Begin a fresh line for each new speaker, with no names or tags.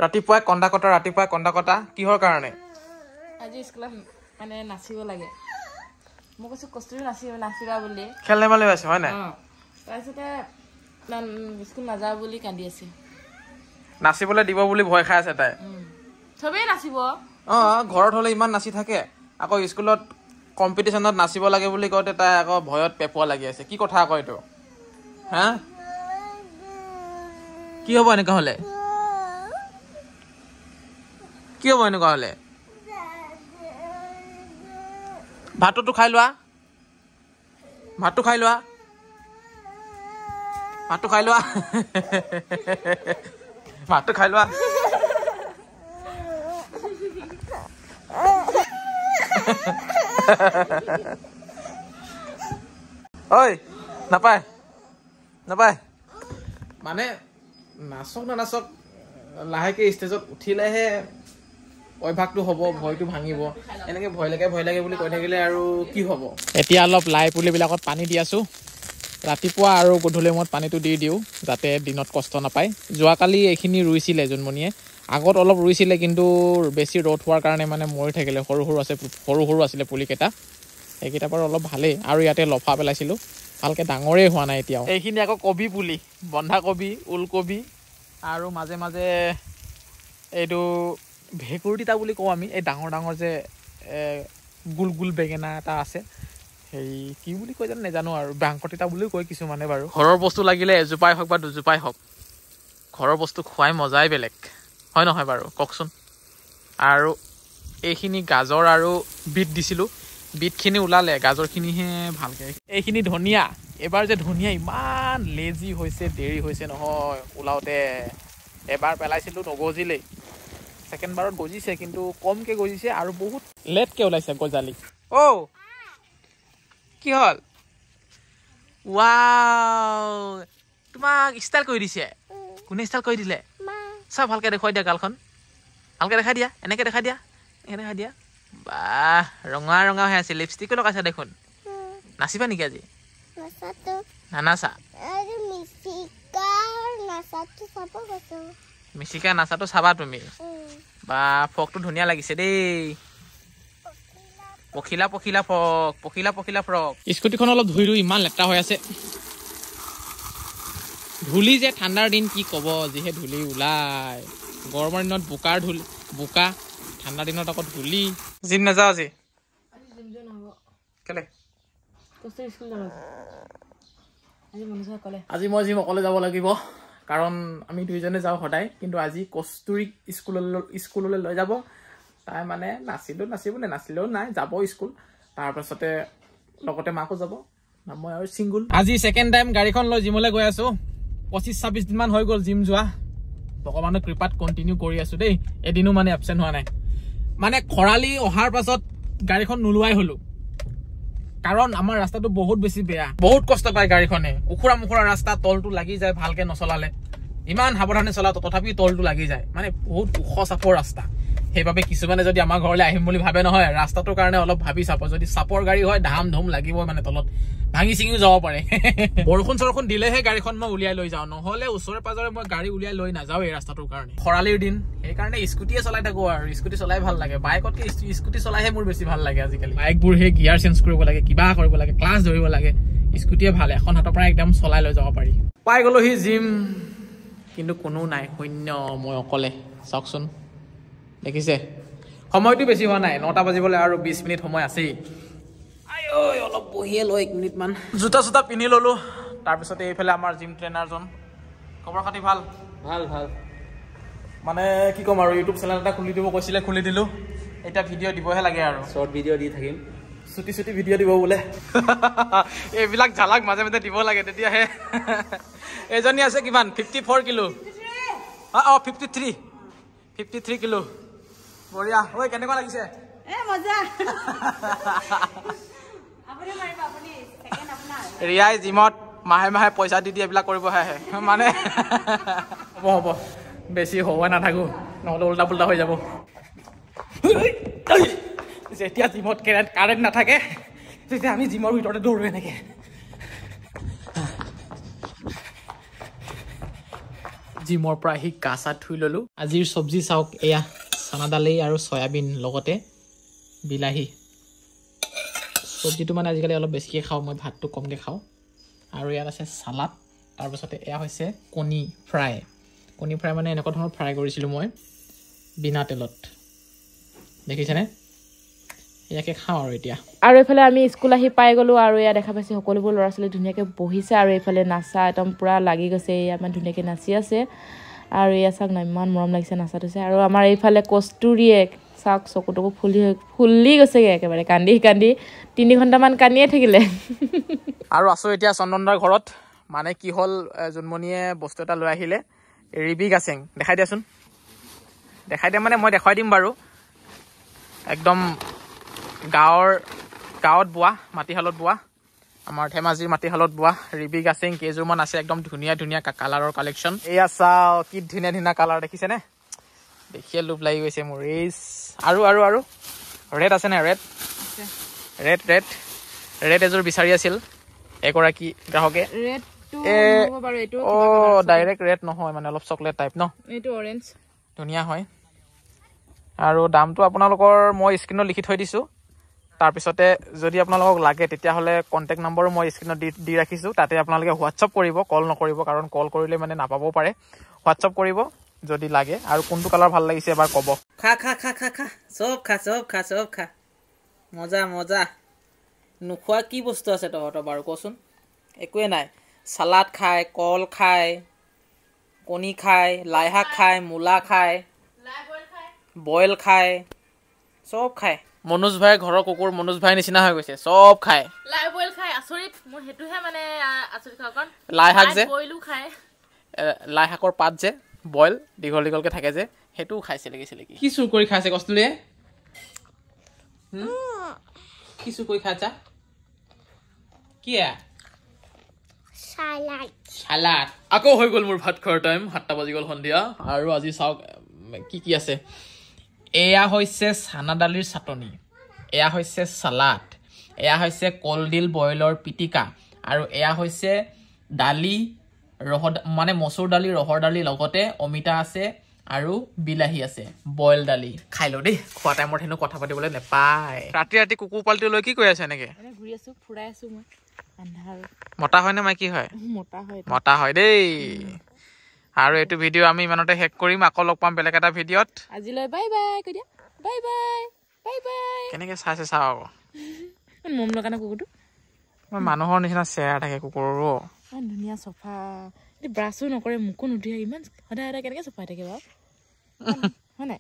ৰাতিপুৱাই কন্দা কটা কিহৰ কাৰণে
আজি স্কুলত মানে নাচিব লাগে মই কৈছো কষ্টুৰি নাচিবা বুলি
খেল ধেমালি আছে হয় নাই
তাৰপিছতে স্কুল নাযাওঁ বুলি কান্দি আছে
নাচিবলৈ দিব বুলি ভয় খাই আছে তাই
চবেই নাচিব
ঘৰত হলে ইমান নাচি থাকে আকৌ স্কুলত কম্পিটিশনত নাচিব লাগে বুলি কওঁতে তাই আকৌ ভয়ত পেপোৱা লাগি আছে কি কথা আকৌ এইটো হা কি হ'ব এনেকুৱা হলে ভাতটো খাই লোৱা ঐ নাপায় মানে নাচক নানাচক লাহেকে ষ্টেজত উঠিলেহে অভ্যাসটো হ'ব ভয়টো ভাঙিব এনেকে ভয় লাগে বুলি কৈ থাকিলে আৰু কি হ'ব এতিয়া অলপ লাই পুলিবিলাকত পানী দি আছো ৰাতিপুৱা আৰু গধূলি সময়ত পানীটো দি দিওঁ যাতে দিনত কষ্ট নাপায় যোৱাকালি এইখিনি ৰুইছিলে জোনমণিয়ে আগত অলপ ৰুইছিলে কিন্তু বেছি ৰ'দ হোৱাৰ কাৰণে মানে মৰি থাকিলে সৰু আছিলে পুলিকেইটা এইকেইটা বাৰু অলপ ভালেই আৰু ইয়াতে লফা পেলাইছিলোঁ ভালকৈ ডাঙৰেই হোৱা নাই এতিয়াও এইখিনি আকৌ কবি পুলি বন্ধাকবি ওলকবি আৰু মাজে মাজে এইটো ভেঁকুৰ তিতা বুলি কওঁ আমি এই ডাঙৰ যে গোল বেঙেনা এটা আছে হেৰি কি বুলি কয় জানো নাজানো আৰু বাংক তিতা বুলিও কয় কিছুমানে বাৰু ঘৰৰ বস্তু লাগিলে এজোপাই হওক বা দুজোপাই হওক ঘৰৰ বস্তু খোৱাই মজাই বেলেগ হয় নহয় বাৰু কওকচোন আৰু এইখিনি গাজৰ আৰু বিট দিছিলোঁ বিটখিনি ওলালে গাজৰখিনিহে ভালকৈ এইখিনি ধনিয়া এবাৰ যে ধনিয়া ইমান লেজি হৈছে দেৰি হৈছে নহয় ওলাওঁতে এবাৰ পেলাইছিলোঁ নগজিলেই ছেকেণ্ড বাৰত গজিছে কিন্তু কমকৈ গজিছে আৰু বহুত লেটকৈ ওলাইছে গজালি কি হ'ল ৱাও তোমাক ষ্টাইল কৰি দিছে কোনে ষ্টাইল কৰি দিলে চব ভালকৈ দেখুৱাই দিয়া গালখন ভালকৈ দেখাই দিয়া এনেকৈ দেখাই দিয়া বাহ ৰঙা হৈ আছে লিপষ্টিকো লগাইছা দেখোন নাচিবা নেকি আজি নানাচা মিচিকা নাচাটো চাবা তুমি বা ফ্ৰকটো ধুনীয়া লাগিছে দেই পখিলা ফ্ৰক স্কুটিখন অলপ ধুই ইমান লেতেৰা হৈ আছে ধূলি যে ঠাণ্ডাৰ দিন কি ক'ব যিহে ধূলি ওলাই গৰমৰ দিনত বোকা ঠাণ্ডা দিনত আকৌ ধূলি জিম নাযাওঁ আজি কেলে আজি মই জিম অকলে যাব লাগিব কাৰণ আমি দুইজনে যাওঁ সদায় কিন্তু আজি কস্তুৰীক স্কুললৈ লৈ যাব তাই মানে নাচিলেও নাই যাব স্কুল তাৰপাছতে লগতে মাকো যাব মই আৰু ছিংগুল আজি ছেকেণ্ড টাইম গাড়ীখন লৈ জিমলৈ গৈ আছো 25-26 দিনমান হৈ গ'ল জিম যোৱা ভগৱানৰ কৃপাত কণ্টিনিউ কৰি আছো দেই এদিনো মানে এবচেণ্ট হোৱা নাই মানে খৰালি অহাৰ পাছত গাড়ীখন নোলোৱাই হলো কাৰণ আমাৰ ৰাস্তাটো বহুত বেছি বেয়া বহুত কষ্ট পায় গাড়ীখনে উখুৰা ৰাস্তা তলটো লাগি যায় ভালকে নচলালে ইমান সাৱধানে চলাও তথাপি তলটো লাগি যায় মানে বহুত ওখ চাপৰ ৰাস্তা সেইবাবে কিছুমানে যদি আমাৰ ঘৰলৈ আহিম বুলি ভাবে নহয় ৰাস্তাটোৰ কাৰণে অলপ ভাবি চাব যদি চাপৰ গাড়ী হয় ধাম ধুম লাগিব মানে তলত ভাঙি চিঙিও যাব পাৰে বৰষুণ দিলেহে গাড়ীখন মই উলিয়াই লৈ যাওঁ নহলে ওচৰে পাজৰে মই গাড়ী উলিয়াই লৈ নাযাওঁ এই ৰাস্তাটোৰ কাৰণে খৰালিৰ দিন সেইকাৰণে স্কুটিয়ে চলাই থাকো আৰু স্কুটি চলাই ভাল লাগে বাইকতকে স্কুটি চলাইহে মোৰ বেছি ভাল লাগে আজিকালি বাইকবোৰ সেই গিয়াৰ চেঞ্জ কৰিব লাগে কিবা কৰিব লাগে ক্লাছ ধৰিব লাগে স্কুটিয়ে ভাল এখন হাতৰ পৰা একদম চলাই লৈ যাব পাৰি পাই গ'লোহি জিম কিন্তু কোনো নাই শূন্য মই অকলে চাওকচোন দেখিছে সময়টো বেছি হোৱা নাই 9টা বাজিবলৈ আৰু 20 মিনিট সময় আছেই অলপ বহিয়ে লৈ 1 মিনিটমান জোতা পিন্ধি ললো তাৰপিছতে এইফালে আমাৰ জিম ট্ৰেইনাৰজন খবৰ খাতি ভাল মানে কি ক'ম আৰু ইউটিউব চেনেল এটা খুলি দিব কৈছিলে খুলি দিলো এটা ভিডিঅ' দিবহে লাগে আৰু
শৰ্ট ভিডিঅ' দি থাকিম
চুটি ভিডিঅ' দিব বোলে এইবিলাক ঝালাক মাজে মাজে দিব লাগে তেতিয়াহে এজনী আছে কিমান 54 কিলো 53 কিলো বঢ়িয়া ঐ কেনেকুৱা লাগিছে ৰিয়াই জিমত মাহে পইচা দি এইবিলাক কৰিবহে আহে মানে হ'ব বেছি হোৱা নাথাকো নহ'লে উল্টা পুল্টা হৈ যাব যেতিয়া জিমত কাৰেণ্ট নাথাকে তেতিয়া আমি জিমৰ ভিতৰতে দৌৰো এনেকে জিমৰ পৰা আহি গা চা ধুই ল'লোঁ আজিৰ চব্জি চাওক এয়া চানা দালি আৰু চয়াবিন লগতে বিলাহী চব্জিটো মানে আজিকালি অলপ বেছিকৈ খাওঁ মই ভাতটো কমকৈ খাওঁ আৰু ইয়াত আছে চালাড তাৰপিছতে এয়া হৈছে কণী ফ্ৰাই মানে এনেকুৱা ধৰণৰ ফ্ৰাই কৰিছিলোঁ মই বিনা তেলত দেখিছেনে ইয়াকে খাওঁ আৰু এতিয়া
আৰু এইফালে আমি স্কুল আহি পাই গ'লোঁ আৰু এয়া দেখা পাইছে সকলোবোৰ ল'ৰা ছোৱালী ধুনীয়াকৈ বহিছে আৰু এইফালে নাচা একদম পূৰা লাগি গৈছে এয়া ইমান ধুনীয়াকৈ নাচি আছে আৰু এয়া চাওক না ইমান মৰম লাগিছে নাচাত হৈছে আৰু আমাৰ এইফালে কস্তুৰীয়ে চাওক চকুটকু ফুলি গৈছেগৈ একেবাৰে কান্দি 3 ঘণ্টামান কান্দিয়ে থাকিলে
আৰু আছোঁ এতিয়া চন্দনদাৰ ঘৰত মানে কি হ'ল জোনমণিয়ে বস্তু এটা লৈ আহিলে ৰিবি গাছেং দেখাই দিয়াচোন দেখাই দিয়া মানে মই দেখুৱাই দিম বাৰু একদম গাঁৱত বোৱা মাটিশালত বোৱা আমাৰ ধেমাজিৰ মাটিশালত বোৱা ৰিবি গাছেং কেইযোৰমান আছে একদম ধুনীয়া কালাৰৰ কালেকশ্যন এয়া চাও কি ধুনীয়া কালাৰ দেখিছেনে দেখিয়ে লোভ লাগি গৈছে মোৰ আৰু ৰেড আছে নে ৰেড এযোৰ বিচাৰি আছিল এগৰাকী গ্ৰাহকে ডাইৰেক্ট ৰেড নহয় মানে অলপ চকলেট টাইপ ন
এইটো অৰেঞ্জ
ধুনীয়া হয় আৰু দামটো আপোনালোকৰ মই স্ক্ৰীনত লিখি থৈ দিছোঁ তাৰপিছতে যদি আপোনালোকক লাগে তেতিয়াহ'লে কণ্টেক্ট নম্বৰো মই স্ক্ৰীনত দি ৰাখিছোঁ তাতে আপোনালোকে হোৱাটছআপ কৰিব কল নকৰিব কাৰণ কল কৰিলে মানে নাপাবও পাৰে হোৱাটছআপ কৰিব যদি লাগে আৰু কোনটো কালাৰ ভাল লাগিছে এবাৰ ক'ব খা চব খা মজা নোখোৱা কি বস্তু আছে তহঁতৰ বাৰু কচোন একোৱে নাই চালাড খায় কল খায় কণী খায় লাই শাক খায় মূলা খায় বইল খায় চব খায় মনোজ ভাই ঘৰৰ কুকুৰ মনোজ ভাই নিচিনা হৈ গৈছে চব খায়
লাই বইল খায় আচৰিত মোৰ হেতুহে মানে আচৰিত খাওঁ কাৰণ
লাই শাক যে
বইলও খায়
লাই শাকৰ পাত যে বইল দীঘলকৈ থাকে যে সেইটোও খাইছে লাগিছিলে কি চুৰ কৰি খাইছে কস্তুৰীয়ে কি চুৰ কৰি খাইছা কি চালাড আকৌ হৈ গ'ল মোৰ ভাত খোৱাৰ টাইম 7টা বাজি গ'ল সন্ধিয়া আৰু আজি চাওক কি আছে এয়া হৈছে চানা দালিৰ চাটনি এয়া হৈছে চালাড এয়া হৈছে কলডিল বইলৰ পিটিকা আৰু এয়া হৈছে দালি মানে মচুৰ দালি ৰহৰ দালি লগতে অমিতা আছে আৰু বিলাহী আছে বইল দালি খাই লওঁ দেই খোৱা টাইমত হেনো কথা পাতিবলৈ নেপায় ৰাতি কুকুৰ পালটো লৈ কি কৈ আছে এনেকে
ঘূৰি আছো ফুৰাই আছো মই আন্ধাৰ
মতা হয় নে মাইকী হয় মতা হয় দেই আৰু এইটো ভিডিঅ' আমি ইমানতে শেষ কৰিম আকৌ লগ পাম বেলেগ এটা ভিডিঅ'ত
আজিলৈ বাই বাই কৈ দিয়া বাই বাই
কেনেকে চাইছে চাওঁ আকৌ
মম লগা না কুকুৰটো
মানুহৰ নিচিনা চেহেৰা থাকে কুকুৰৰো
ইমান ধুনীয়া চফা ব্ৰাছো নকৰে মোকো নুধুৱে ইমান সদায় কেনেকে চফাই থাকে বাৰু হয় নাই